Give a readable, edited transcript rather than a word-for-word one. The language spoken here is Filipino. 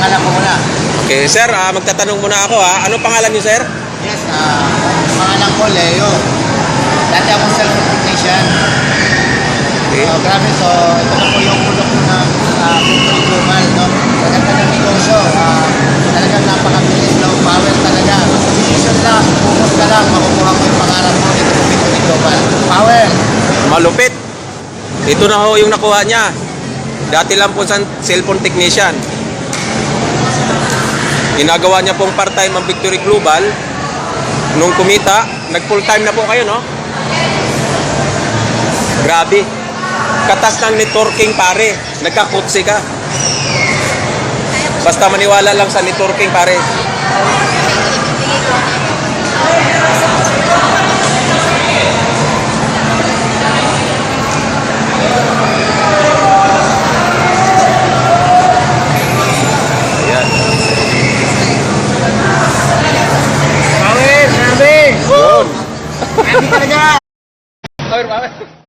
pangalan ko muna. Okay, sir, magtatanong muna ako ha. Ano pangalan niyo, sir? Yes, pangalan ko Leo. Dati akong self-technician. Okay. Grabe, so ito na po yung ulok ko ng global, no? Maganda ng negosyo. Talagang napakabilis, no? Power talaga. Decision lang, focus ka lang, makukuha mo yung pangarap mo. Ito po Victory Global. Power! Malupit. Ito na ho yung nakuha niya. Dati lang po sa cellphone technician. Ginagawa niya pong part-time ang Victory Global. Nung kumita, nag-full-time na po kayo, no? Grabe. Katas ng networking, pare. Nagkakutsi ka. Basta maniwala lang sa networking, pare. Ayan. Power! Grabe! Yun. Grabe talaga! Power, power.